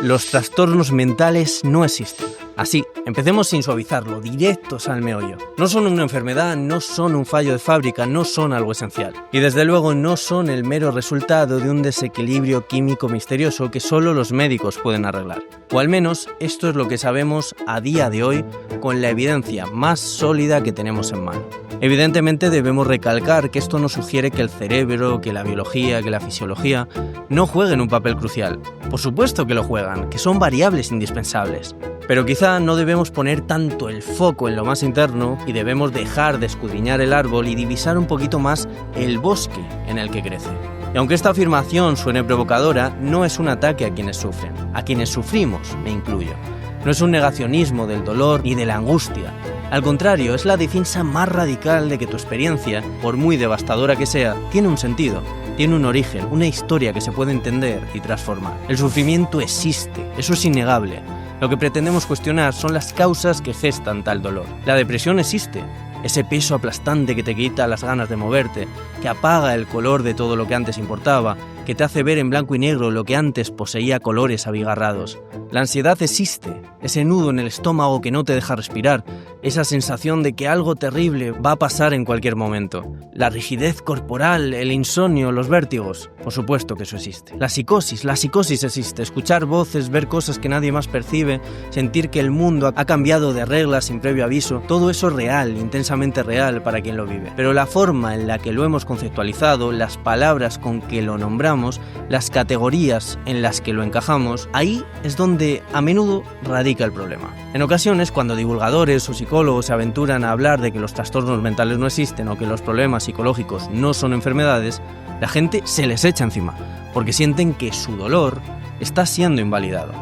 Los trastornos mentales no existen. Así, empecemos sin suavizarlo, directos al meollo. No son una enfermedad, no son un fallo de fábrica, no son algo esencial. Y desde luego no son el mero resultado de un desequilibrio químico misterioso que solo los médicos pueden arreglar. O al menos esto es lo que sabemos a día de hoy con la evidencia más sólida que tenemos en mano. Evidentemente debemos recalcar que esto no sugiere que el cerebro, que la biología, que la fisiología no jueguen un papel crucial. Por supuesto que lo juegan, que son variables indispensables. Pero quizá no debemos poner tanto el foco en lo más interno y debemos dejar de escudriñar el árbol y divisar un poquito más el bosque en el que crece. Y aunque esta afirmación suene provocadora, no es un ataque a quienes sufren, a quienes sufrimos, me incluyo. No es un negacionismo del dolor ni de la angustia. Al contrario, es la defensa más radical de que tu experiencia, por muy devastadora que sea, tiene un sentido, tiene un origen, una historia que se puede entender y transformar. El sufrimiento existe, eso es innegable. Lo que pretendemos cuestionar son las causas que gestan tal dolor. La depresión existe, ese peso aplastante que te quita las ganas de moverte, que apaga el color de todo lo que antes importaba, que te hace ver en blanco y negro lo que antes poseía colores abigarrados. La ansiedad existe, ese nudo en el estómago que no te deja respirar, esa sensación de que algo terrible va a pasar en cualquier momento. La rigidez corporal, el insomnio, los vértigos, por supuesto que eso existe. La psicosis existe, escuchar voces, ver cosas que nadie más percibe, sentir que el mundo ha cambiado de reglas sin previo aviso, todo eso es real, intensamente real para quien lo vive. Pero la forma en la que lo hemos conceptualizado, las palabras con que lo nombramos, las categorías en las que lo encajamos, ahí es donde a menudo radica el problema. En ocasiones, cuando divulgadores o psicólogos se aventuran a hablar de que los trastornos mentales no existen o que los problemas psicológicos no son enfermedades, la gente se les echa encima, porque sienten que su dolor está siendo invalidado.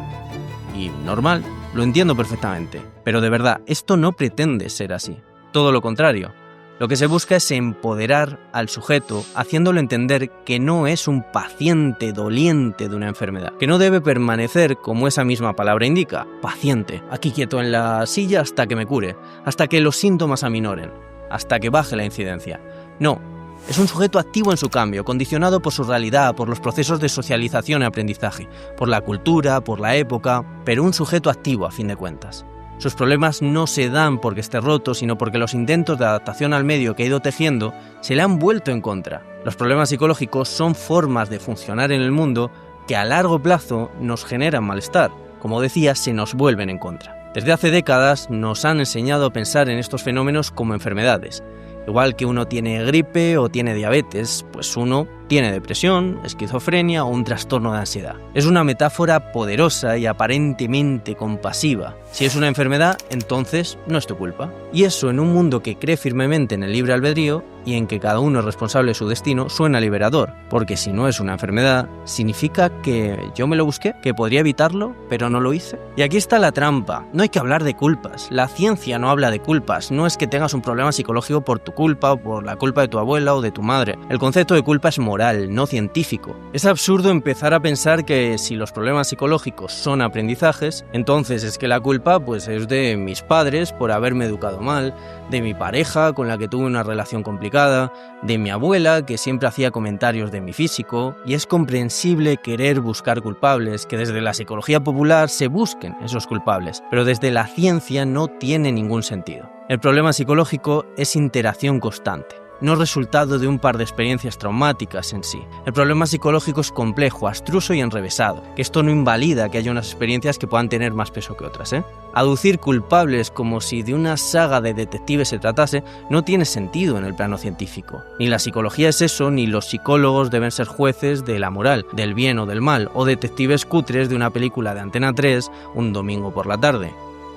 Y normal, lo entiendo perfectamente, pero de verdad, esto no pretende ser así. Todo lo contrario. Lo que se busca es empoderar al sujeto, haciéndolo entender que no es un paciente doliente de una enfermedad, que no debe permanecer, como esa misma palabra indica, paciente, aquí quieto en la silla hasta que me cure, hasta que los síntomas aminoren, hasta que baje la incidencia. No, es un sujeto activo en su cambio, condicionado por su realidad, por los procesos de socialización y aprendizaje, por la cultura, por la época, pero un sujeto activo a fin de cuentas. Sus problemas no se dan porque esté roto, sino porque los intentos de adaptación al medio que ha ido tejiendo se le han vuelto en contra. Los problemas psicológicos son formas de funcionar en el mundo que a largo plazo nos generan malestar. Como decía, se nos vuelven en contra. Desde hace décadas nos han enseñado a pensar en estos fenómenos como enfermedades. Igual que uno tiene gripe o tiene diabetes, pues uno tiene depresión, esquizofrenia o un trastorno de ansiedad. Es una metáfora poderosa y aparentemente compasiva. Si es una enfermedad, entonces no es tu culpa. Y eso, en un mundo que cree firmemente en el libre albedrío y en que cada uno es responsable de su destino, suena liberador. Porque si no es una enfermedad, significa que yo me lo busqué, que podría evitarlo, pero no lo hice. Y aquí está la trampa. No hay que hablar de culpas. La ciencia no habla de culpas. No es que tengas un problema psicológico por tu culpa o por la culpa de tu abuela o de tu madre. El concepto de culpa es moral, no científico. Es absurdo empezar a pensar que si los problemas psicológicos son aprendizajes, entonces es que la culpa pues es de mis padres por haberme educado mal, de mi pareja con la que tuve una relación complicada, de mi abuela que siempre hacía comentarios de mi físico, y es comprensible querer buscar culpables, que desde la psicología popular se busquen esos culpables, pero desde la ciencia no tiene ningún sentido. El problema psicológico es interacción constante, no resultado de un par de experiencias traumáticas en sí. El problema psicológico es complejo, abstruso y enrevesado, que esto no invalida que haya unas experiencias que puedan tener más peso que otras, Aducir culpables como si de una saga de detectives se tratase no tiene sentido en el plano científico. Ni la psicología es eso, ni los psicólogos deben ser jueces de la moral, del bien o del mal, o detectives cutres de una película de Antena 3 un domingo por la tarde.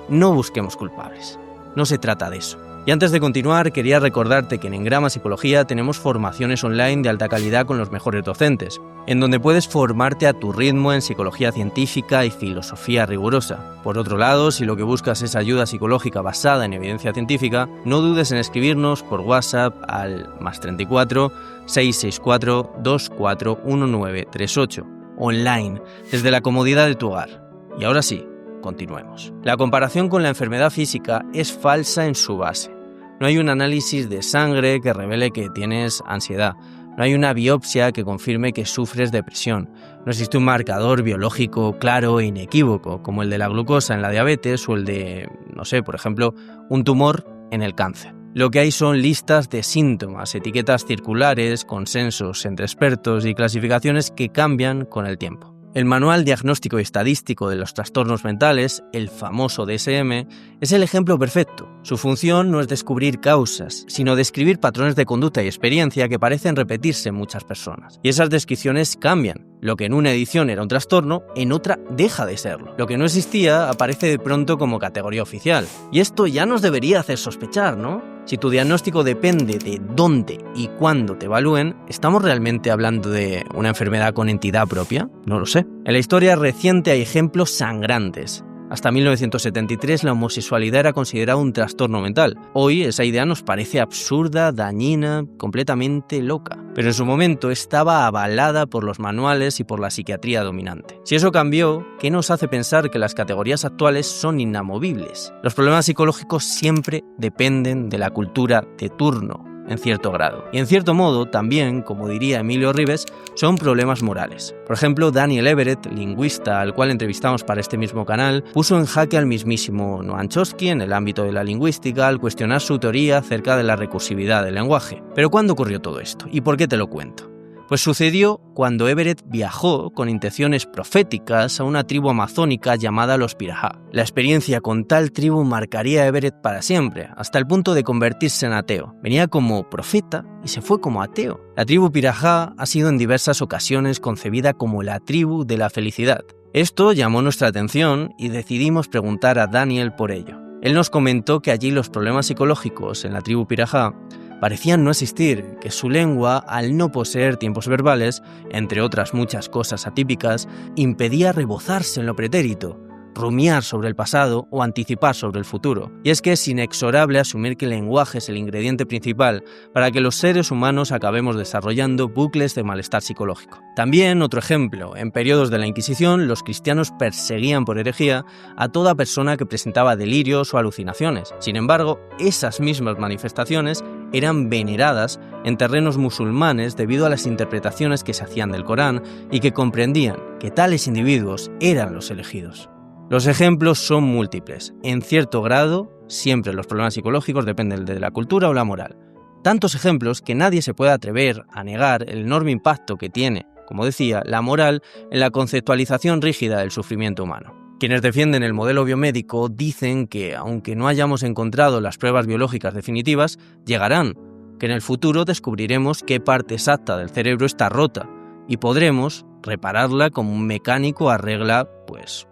No busquemos culpables. No se trata de eso. Y antes de continuar, quería recordarte que en Engrama Psicología tenemos formaciones online de alta calidad con los mejores docentes, en donde puedes formarte a tu ritmo en psicología científica y filosofía rigurosa. Por otro lado, si lo que buscas es ayuda psicológica basada en evidencia científica, no dudes en escribirnos por WhatsApp al +34 664 241938, online, desde la comodidad de tu hogar. Y ahora sí, continuemos. La comparación con la enfermedad física es falsa en su base. No hay un análisis de sangre que revele que tienes ansiedad. No hay una biopsia que confirme que sufres depresión. No existe un marcador biológico claro e inequívoco, como el de la glucosa en la diabetes o el de, por ejemplo, un tumor en el cáncer. Lo que hay son listas de síntomas, etiquetas circulares, consensos entre expertos y clasificaciones que cambian con el tiempo. El Manual Diagnóstico y Estadístico de los Trastornos Mentales, el famoso DSM, es el ejemplo perfecto. Su función no es descubrir causas, sino describir patrones de conducta y experiencia que parecen repetirse en muchas personas. Y esas descripciones cambian. Lo que en una edición era un trastorno, en otra deja de serlo. Lo que no existía aparece de pronto como categoría oficial. Y esto ya nos debería hacer sospechar, ¿no? Si tu diagnóstico depende de dónde y cuándo te evalúen, ¿estamos realmente hablando de una enfermedad con entidad propia? No lo sé. En la historia reciente hay ejemplos sangrantes. Hasta 1973 la homosexualidad era considerada un trastorno mental. Hoy esa idea nos parece absurda, dañina, completamente loca. Pero en su momento estaba avalada por los manuales y por la psiquiatría dominante. Si eso cambió, ¿qué nos hace pensar que las categorías actuales son inamovibles? Los problemas psicológicos siempre dependen de la cultura de turno, en cierto grado. Y en cierto modo, también, como diría Emilio Ribes, son problemas morales. Por ejemplo, Daniel Everett, lingüista al cual entrevistamos para este mismo canal, puso en jaque al mismísimo Noam Chomsky en el ámbito de la lingüística al cuestionar su teoría acerca de la recursividad del lenguaje. Pero ¿cuándo ocurrió todo esto? ¿Y por qué te lo cuento? Pues sucedió cuando Everett viajó con intenciones proféticas a una tribu amazónica llamada los Pirahã. La experiencia con tal tribu marcaría a Everett para siempre, hasta el punto de convertirse en ateo. Venía como profeta y se fue como ateo. La tribu Pirahã ha sido en diversas ocasiones concebida como la tribu de la felicidad. Esto llamó nuestra atención y decidimos preguntar a Daniel por ello. Él nos comentó que allí los problemas psicológicos en la tribu Pirahã parecían no existir, que su lengua, al no poseer tiempos verbales, entre otras muchas cosas atípicas, impedía rebozarse en lo pretérito, rumiar sobre el pasado o anticipar sobre el futuro. Y es que es inexorable asumir que el lenguaje es el ingrediente principal para que los seres humanos acabemos desarrollando bucles de malestar psicológico. También, otro ejemplo, en periodos de la Inquisición, los cristianos perseguían por herejía a toda persona que presentaba delirios o alucinaciones. Sin embargo, esas mismas manifestaciones eran veneradas en terrenos musulmanes debido a las interpretaciones que se hacían del Corán y que comprendían que tales individuos eran los elegidos. Los ejemplos son múltiples. En cierto grado, siempre los problemas psicológicos dependen de la cultura o la moral. Tantos ejemplos que nadie se puede atrever a negar el enorme impacto que tiene, como decía, la moral en la conceptualización rígida del sufrimiento humano. Quienes defienden el modelo biomédico dicen que, aunque no hayamos encontrado las pruebas biológicas definitivas, llegarán, que en el futuro descubriremos qué parte exacta del cerebro está rota y podremos repararla como un mecánico arregla,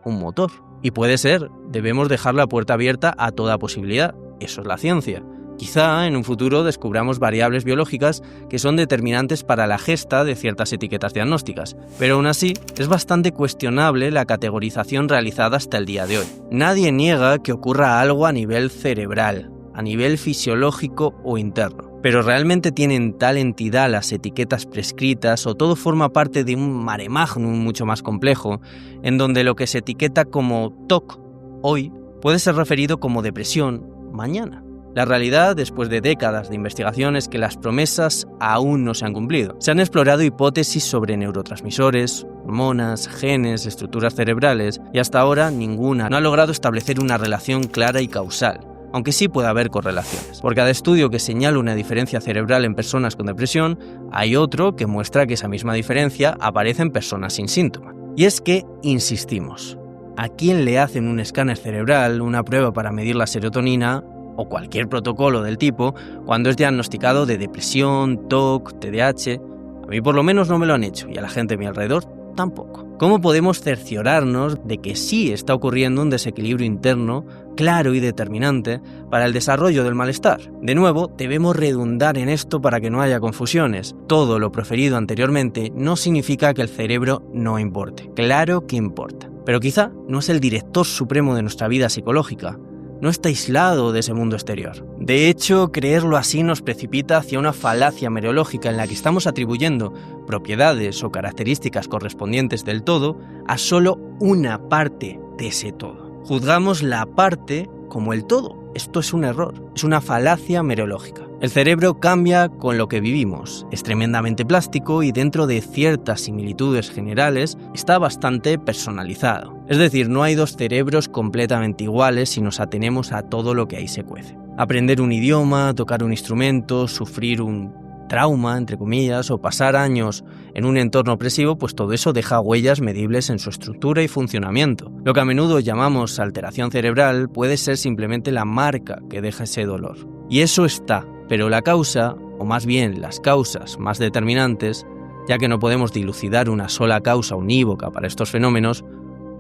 un motor. Y puede ser, debemos dejar la puerta abierta a toda posibilidad. Eso es la ciencia. Quizá en un futuro descubramos variables biológicas que son determinantes para la gesta de ciertas etiquetas diagnósticas, pero aún así es bastante cuestionable la categorización realizada hasta el día de hoy. Nadie niega que ocurra algo a nivel cerebral, a nivel fisiológico o interno, pero ¿realmente tienen tal entidad las etiquetas prescritas o todo forma parte de un mare magnum mucho más complejo, en donde lo que se etiqueta como TOC hoy puede ser referido como depresión mañana? La realidad, después de décadas de investigación, es que las promesas aún no se han cumplido. Se han explorado hipótesis sobre neurotransmisores, hormonas, genes, estructuras cerebrales, y hasta ahora ninguna no ha logrado establecer una relación clara y causal, aunque sí puede haber correlaciones. Por cada estudio que señala una diferencia cerebral en personas con depresión, hay otro que muestra que esa misma diferencia aparece en personas sin síntomas. Y es que, insistimos, ¿a quién le hacen un escáner cerebral, una prueba para medir la serotonina o cualquier protocolo del tipo cuando es diagnosticado de depresión, TOC, TDAH? A mí por lo menos no me lo han hecho y a la gente a mi alrededor tampoco. ¿Cómo podemos cerciorarnos de que sí está ocurriendo un desequilibrio interno claro y determinante para el desarrollo del malestar? De nuevo, debemos redundar en esto para que no haya confusiones. Todo lo proferido anteriormente no significa que el cerebro no importe. Claro que importa. Pero quizá no es el director supremo de nuestra vida psicológica. No está aislado de ese mundo exterior. De hecho, creerlo así nos precipita hacia una falacia mereológica en la que estamos atribuyendo propiedades o características correspondientes del todo a solo una parte de ese todo. Juzgamos la parte como el todo esto es un error, es una falacia mereológica. El cerebro cambia con lo que vivimos, es tremendamente plástico y dentro de ciertas similitudes generales está bastante personalizado. Es decir, no hay dos cerebros completamente iguales si nos atenemos a todo lo que ahí se cuece. Aprender un idioma, tocar un instrumento, sufrir un trauma, entre comillas, o pasar años en un entorno opresivo, pues todo eso deja huellas medibles en su estructura y funcionamiento. Lo que a menudo llamamos alteración cerebral puede ser simplemente la marca que deja ese dolor. Y eso está, pero la causa, o más bien las causas más determinantes, ya que no podemos dilucidar una sola causa unívoca para estos fenómenos,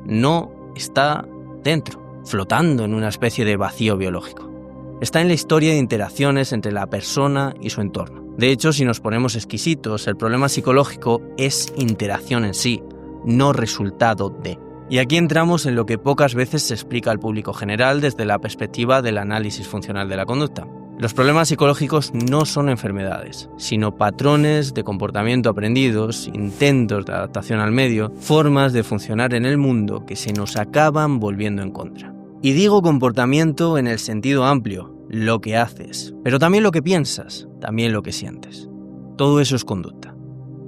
no está dentro, flotando en una especie de vacío biológico. Está en la historia de interacciones entre la persona y su entorno. De hecho, si nos ponemos exquisitos, el problema psicológico es interacción en sí, no resultado de. Y aquí entramos en lo que pocas veces se explica al público general desde la perspectiva del análisis funcional de la conducta. Los problemas psicológicos no son enfermedades, sino patrones de comportamiento aprendidos, intentos de adaptación al medio, formas de funcionar en el mundo que se nos acaban volviendo en contra. Y digo comportamiento en el sentido amplio, lo que haces, pero también lo que piensas, también lo que sientes. Todo eso es conducta.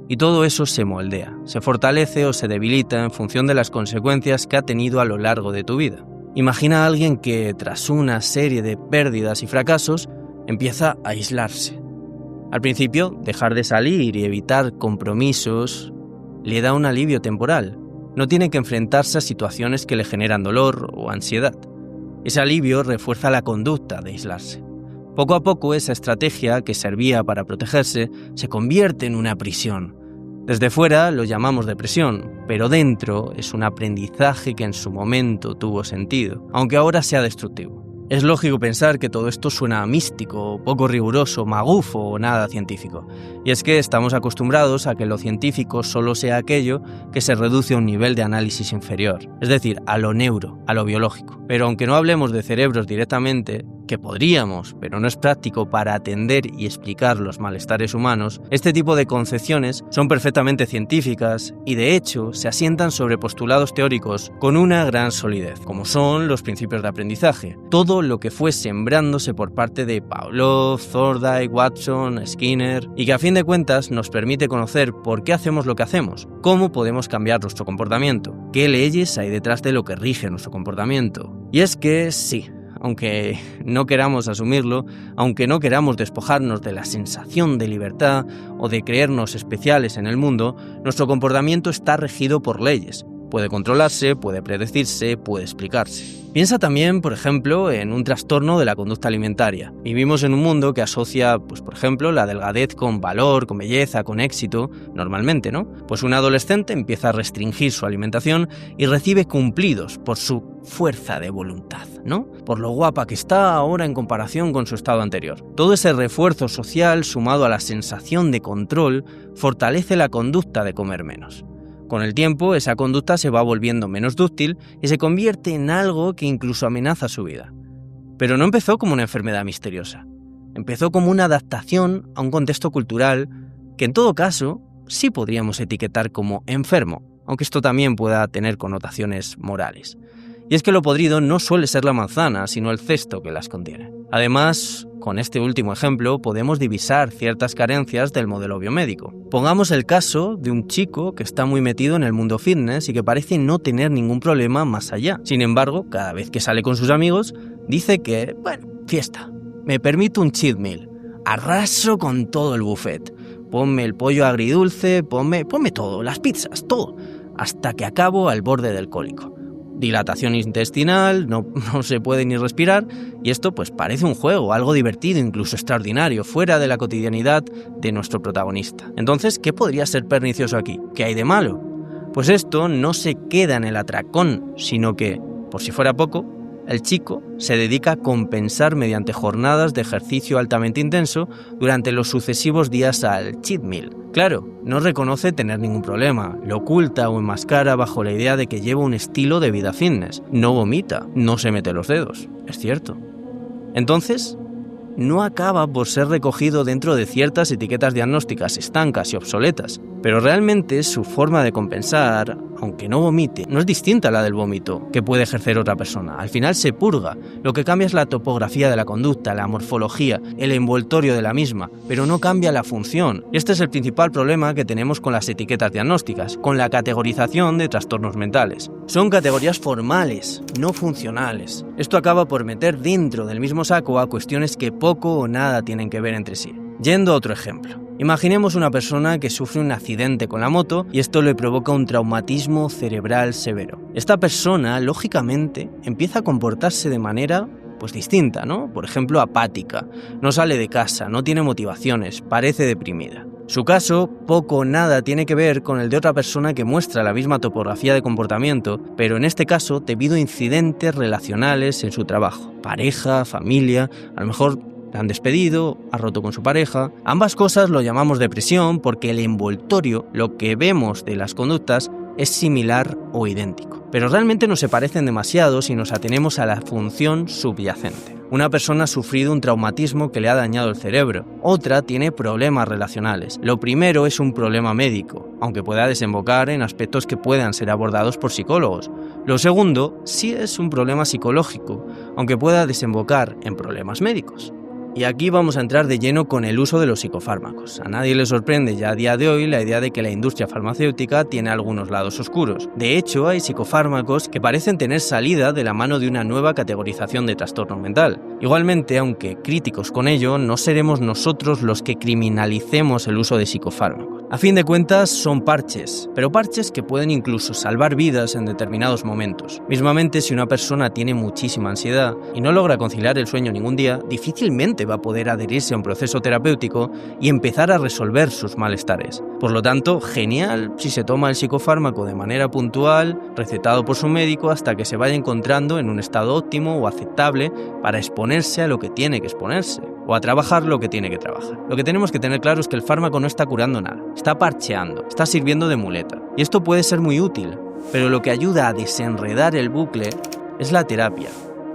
Y todo eso se moldea, se fortalece o se debilita en función de las consecuencias que ha tenido a lo largo de tu vida. Imagina a alguien que, tras una serie de pérdidas y fracasos, empieza a aislarse. Al principio, dejar de salir y evitar compromisos le da un alivio temporal. No tiene que enfrentarse a situaciones que le generan dolor o ansiedad. Ese alivio refuerza la conducta de aislarse. Poco a poco, esa estrategia que servía para protegerse se convierte en una prisión. Desde fuera lo llamamos depresión, pero dentro es un aprendizaje que en su momento tuvo sentido, aunque ahora sea destructivo. Es lógico pensar que todo esto suena místico, poco riguroso, magufo o nada científico. Y es que estamos acostumbrados a que lo científico solo sea aquello que se reduce a un nivel de análisis inferior, es decir, a lo neuro, a lo biológico. Pero aunque no hablemos de cerebros directamente, que podríamos, pero no es práctico para atender y explicar los malestares humanos, este tipo de concepciones son perfectamente científicas y de hecho se asientan sobre postulados teóricos con una gran solidez, como son los principios de aprendizaje. Todo lo que fue sembrándose por parte de Pavlov, Thorndike, Watson, Skinner, y que a fin de cuentas nos permite conocer por qué hacemos lo que hacemos, cómo podemos cambiar nuestro comportamiento, qué leyes hay detrás de lo que rige nuestro comportamiento. Y es que sí, aunque no queramos asumirlo, aunque no queramos despojarnos de la sensación de libertad o de creernos especiales en el mundo, nuestro comportamiento está regido por leyes. Puede controlarse, puede predecirse, puede explicarse. Piensa también, por ejemplo, en un trastorno de la conducta alimentaria. Vivimos en un mundo que asocia, por ejemplo, la delgadez con valor, con belleza, con éxito, normalmente, ¿no? Pues un adolescente empieza a restringir su alimentación y recibe cumplidos por su fuerza de voluntad, ¿no? Por lo guapa que está ahora en comparación con su estado anterior. Todo ese refuerzo social, sumado a la sensación de control, fortalece la conducta de comer menos. Con el tiempo, esa conducta se va volviendo menos dúctil y se convierte en algo que incluso amenaza su vida. Pero no empezó como una enfermedad misteriosa. Empezó como una adaptación a un contexto cultural que en todo caso sí podríamos etiquetar como enfermo, aunque esto también pueda tener connotaciones morales. Y es que lo podrido no suele ser la manzana, sino el cesto que las contiene. Además, con este último ejemplo podemos divisar ciertas carencias del modelo biomédico. Pongamos el caso de un chico que está muy metido en el mundo fitness y que parece no tener ningún problema más allá. Sin embargo, cada vez que sale con sus amigos, dice que, fiesta, me permito un cheat meal, arraso con todo el buffet, ponme el pollo agridulce, ponme todo, las pizzas, todo, hasta que acabo al borde del cólico. Dilatación intestinal, no se puede ni respirar, y esto pues parece un juego, algo divertido, incluso extraordinario, fuera de la cotidianidad de nuestro protagonista. Entonces, ¿qué podría ser pernicioso aquí? ¿Qué hay de malo? Pues esto no se queda en el atracón, sino que, por si fuera poco, el chico se dedica a compensar mediante jornadas de ejercicio altamente intenso durante los sucesivos días al cheat meal. Claro, no reconoce tener ningún problema, lo oculta o enmascara bajo la idea de que lleva un estilo de vida fitness. No vomita, no se mete los dedos, es cierto. Entonces, no acaba por ser recogido dentro de ciertas etiquetas diagnósticas estancas y obsoletas. Pero realmente su forma de compensar, aunque no vomite, no es distinta a la del vómito que puede ejercer otra persona. Al final se purga. Lo que cambia es la topografía de la conducta, la morfología, el envoltorio de la misma, pero no cambia la función. Y este es el principal problema que tenemos con las etiquetas diagnósticas, con la categorización de trastornos mentales. Son categorías formales, no funcionales. Esto acaba por meter dentro del mismo saco a cuestiones que poco o nada tienen que ver entre sí. Yendo a otro ejemplo. Imaginemos una persona que sufre un accidente con la moto y esto le provoca un traumatismo cerebral severo. Esta persona, lógicamente, empieza a comportarse de manera distinta, ¿no? Por ejemplo, apática, no sale de casa, no tiene motivaciones, parece deprimida. Su caso poco o nada tiene que ver con el de otra persona que muestra la misma topografía de comportamiento, pero en este caso debido a incidentes relacionales en su trabajo. Pareja, familia, a lo mejor la han despedido, ha roto con su pareja. Ambas cosas lo llamamos depresión porque el envoltorio, lo que vemos de las conductas, es similar o idéntico. Pero realmente no se parecen demasiado si nos atenemos a la función subyacente. Una persona ha sufrido un traumatismo que le ha dañado el cerebro. Otra tiene problemas relacionales. Lo primero es un problema médico, aunque pueda desembocar en aspectos que puedan ser abordados por psicólogos. Lo segundo sí es un problema psicológico, aunque pueda desembocar en problemas médicos. Y aquí vamos a entrar de lleno con el uso de los psicofármacos. A nadie le sorprende ya a día de hoy la idea de que la industria farmacéutica tiene algunos lados oscuros. De hecho, hay psicofármacos que parecen tener salida de la mano de una nueva categorización de trastorno mental. Igualmente, aunque críticos con ello, no seremos nosotros los que criminalicemos el uso de psicofármacos. A fin de cuentas, son parches, pero parches que pueden incluso salvar vidas en determinados momentos. Mismamente, si una persona tiene muchísima ansiedad y no logra conciliar el sueño ningún día, difícilmente va a poder adherirse a un proceso terapéutico y empezar a resolver sus malestares. Por lo tanto, genial si se toma el psicofármaco de manera puntual, recetado por su médico, hasta que se vaya encontrando en un estado óptimo o aceptable para exponerse a lo que tiene que exponerse, o a trabajar lo que tiene que trabajar. Lo que tenemos que tener claro es que el fármaco no está curando nada, está parcheando, está sirviendo de muleta. Y esto puede ser muy útil, pero lo que ayuda a desenredar el bucle es la terapia.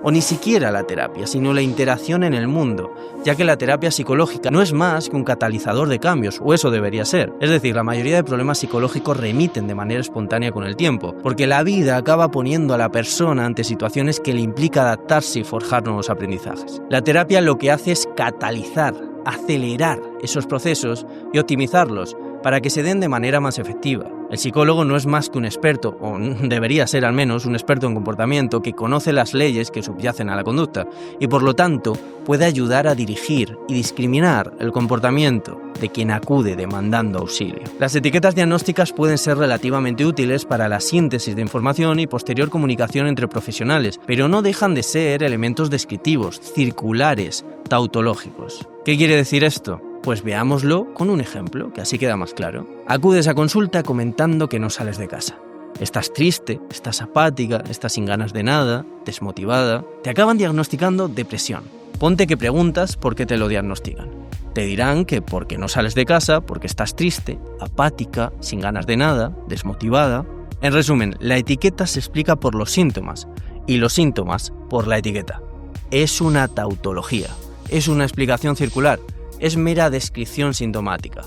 O ni siquiera la terapia, sino la interacción en el mundo, ya que la terapia psicológica no es más que un catalizador de cambios, o eso debería ser. Es decir, la mayoría de problemas psicológicos remiten de manera espontánea con el tiempo, porque la vida acaba poniendo a la persona ante situaciones que le implica adaptarse y forjar nuevos aprendizajes. La terapia lo que hace es catalizar, acelerar esos procesos y optimizarlos para que se den de manera más efectiva. El psicólogo no es más que un experto, o debería ser al menos un experto en comportamiento que conoce las leyes que subyacen a la conducta y por lo tanto puede ayudar a dirigir y discriminar el comportamiento de quien acude demandando auxilio. Las etiquetas diagnósticas pueden ser relativamente útiles para la síntesis de información y posterior comunicación entre profesionales, pero no dejan de ser elementos descriptivos, circulares, tautológicos. ¿Qué quiere decir esto? Pues veámoslo con un ejemplo, que así queda más claro. Acudes a consulta comentando que no sales de casa. Estás triste, estás apática, estás sin ganas de nada, desmotivada. Te acaban diagnosticando depresión. Ponte que preguntas por qué te lo diagnostican. Te dirán que porque no sales de casa, porque estás triste, apática, sin ganas de nada, desmotivada. En resumen, la etiqueta se explica por los síntomas y los síntomas por la etiqueta. Es una tautología, es una explicación circular. Es mera descripción sintomática.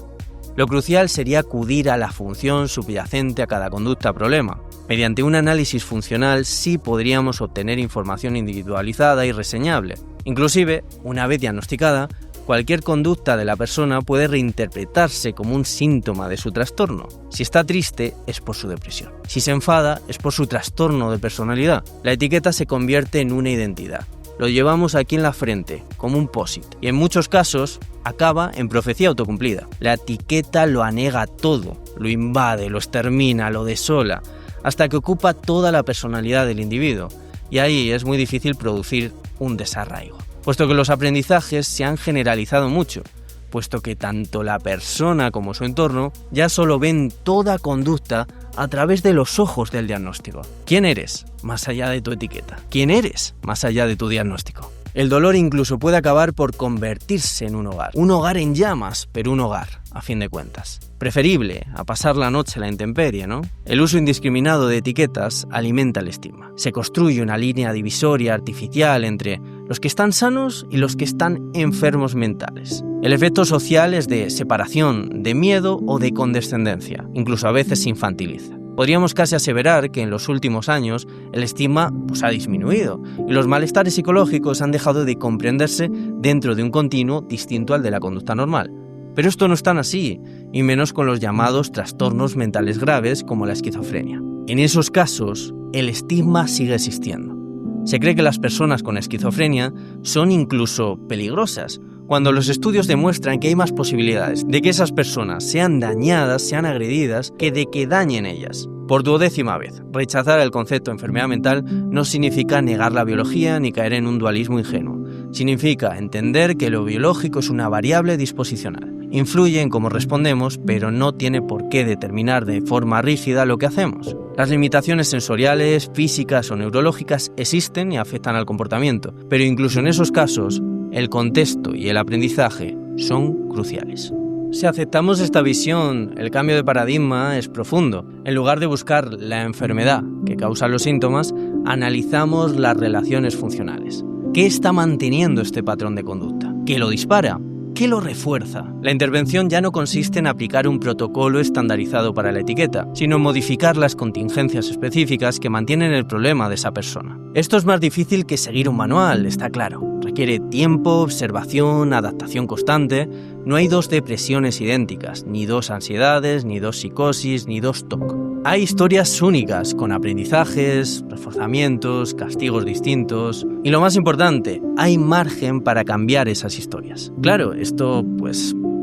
Lo crucial sería acudir a la función subyacente a cada conducta-problema. Mediante un análisis funcional sí podríamos obtener información individualizada y reseñable. Inclusive, una vez diagnosticada, cualquier conducta de la persona puede reinterpretarse como un síntoma de su trastorno. Si está triste, es por su depresión. Si se enfada, es por su trastorno de personalidad. La etiqueta se convierte en una identidad. Lo llevamos aquí en la frente, como un post-it, y en muchos casos acaba en profecía autocumplida. La etiqueta lo anega todo, lo invade, lo extermina, lo desola, hasta que ocupa toda la personalidad del individuo, y ahí es muy difícil producir un desarraigo, puesto que los aprendizajes se han generalizado mucho, puesto que tanto la persona como su entorno ya solo ven toda conducta a través de los ojos del diagnóstico. ¿Quién eres más allá de tu etiqueta? ¿Quién eres más allá de tu diagnóstico? El dolor incluso puede acabar por convertirse en un hogar en llamas, pero un hogar, a fin de cuentas. Preferible a pasar la noche a la intemperie, ¿no? El uso indiscriminado de etiquetas alimenta el estigma. Se construye una línea divisoria artificial entre los que están sanos y los que están enfermos mentales. El efecto social es de separación, de miedo o de condescendencia, incluso a veces se infantiliza. Podríamos casi aseverar que en los últimos años el estigma ha disminuido y los malestares psicológicos han dejado de comprenderse dentro de un continuo distinto al de la conducta normal. Pero esto no es tan así, y menos con los llamados trastornos mentales graves como la esquizofrenia. En esos casos, el estigma sigue existiendo. Se cree que las personas con esquizofrenia son incluso peligrosas, cuando los estudios demuestran que hay más posibilidades de que esas personas sean dañadas, sean agredidas, que de que dañen ellas. Por 12ª vez, rechazar el concepto de enfermedad mental no significa negar la biología ni caer en un dualismo ingenuo. Significa entender que lo biológico es una variable disposicional. Influye en cómo respondemos, pero no tiene por qué determinar de forma rígida lo que hacemos. Las limitaciones sensoriales, físicas o neurológicas existen y afectan al comportamiento, pero incluso en esos casos, el contexto y el aprendizaje son cruciales. Si aceptamos esta visión, el cambio de paradigma es profundo. En lugar de buscar la enfermedad que causa los síntomas, analizamos las relaciones funcionales. ¿Qué está manteniendo este patrón de conducta? ¿Qué lo dispara? ¿Qué lo refuerza? La intervención ya no consiste en aplicar un protocolo estandarizado para la etiqueta, sino en modificar las contingencias específicas que mantienen el problema de esa persona. Esto es más difícil que seguir un manual, está claro. Requiere tiempo, observación, adaptación constante. No hay 2 depresiones idénticas, ni 2 ansiedades, ni 2 psicosis, ni 2 TOC. Hay historias únicas, con aprendizajes, reforzamientos, castigos distintos. Y lo más importante, hay margen para cambiar esas historias. Claro, esto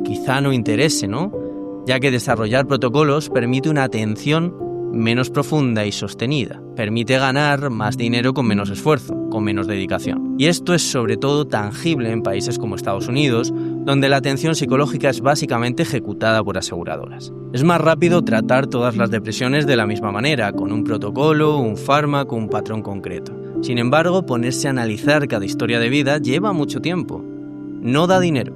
quizá no interese, ¿no? Ya que desarrollar protocolos permite una atención menos profunda y sostenida. Permite ganar más dinero con menos esfuerzo, con menos dedicación. Y esto es sobre todo tangible en países como Estados Unidos, donde la atención psicológica es básicamente ejecutada por aseguradoras. Es más rápido tratar todas las depresiones de la misma manera, con un protocolo, un fármaco, un patrón concreto. Sin embargo, ponerse a analizar cada historia de vida lleva mucho tiempo. No da dinero,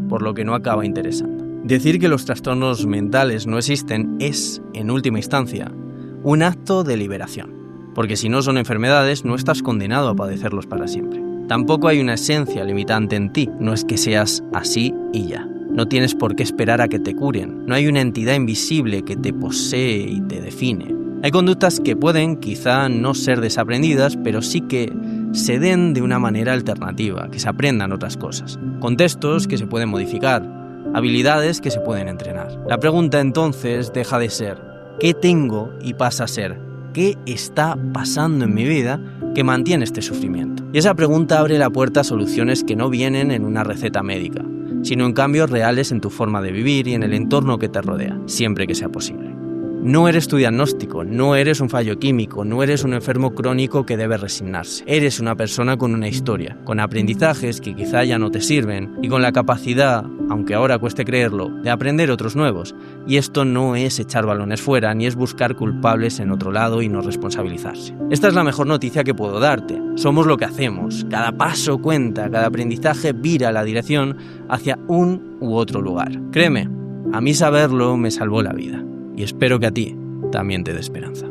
por lo que no acaba interesando. Decir que los trastornos mentales no existen es, en última instancia, un acto de liberación, porque si no son enfermedades, no estás condenado a padecerlos para siempre. Tampoco hay una esencia limitante en ti, no es que seas así y ya. No tienes por qué esperar a que te curen, no hay una entidad invisible que te posee y te define. Hay conductas que pueden, quizá, no ser desaprendidas, pero sí que se den de una manera alternativa, que se aprendan otras cosas. Contextos que se pueden modificar, habilidades que se pueden entrenar. La pregunta entonces deja de ser ¿qué tengo? Y pasa a ser ¿qué está pasando en mi vida que mantiene este sufrimiento? Y esa pregunta abre la puerta a soluciones que no vienen en una receta médica, sino en cambios reales en tu forma de vivir y en el entorno que te rodea, siempre que sea posible. No eres tu diagnóstico, no eres un fallo químico, no eres un enfermo crónico que debe resignarse. Eres una persona con una historia, con aprendizajes que quizá ya no te sirven y con la capacidad, aunque ahora cueste creerlo, de aprender otros nuevos. Y esto no es echar balones fuera, ni es buscar culpables en otro lado y no responsabilizarse. Esta es la mejor noticia que puedo darte. Somos lo que hacemos. Cada paso cuenta, cada aprendizaje vira la dirección hacia un u otro lugar. Créeme, a mí saberlo me salvó la vida. Y espero que a ti también te dé esperanza.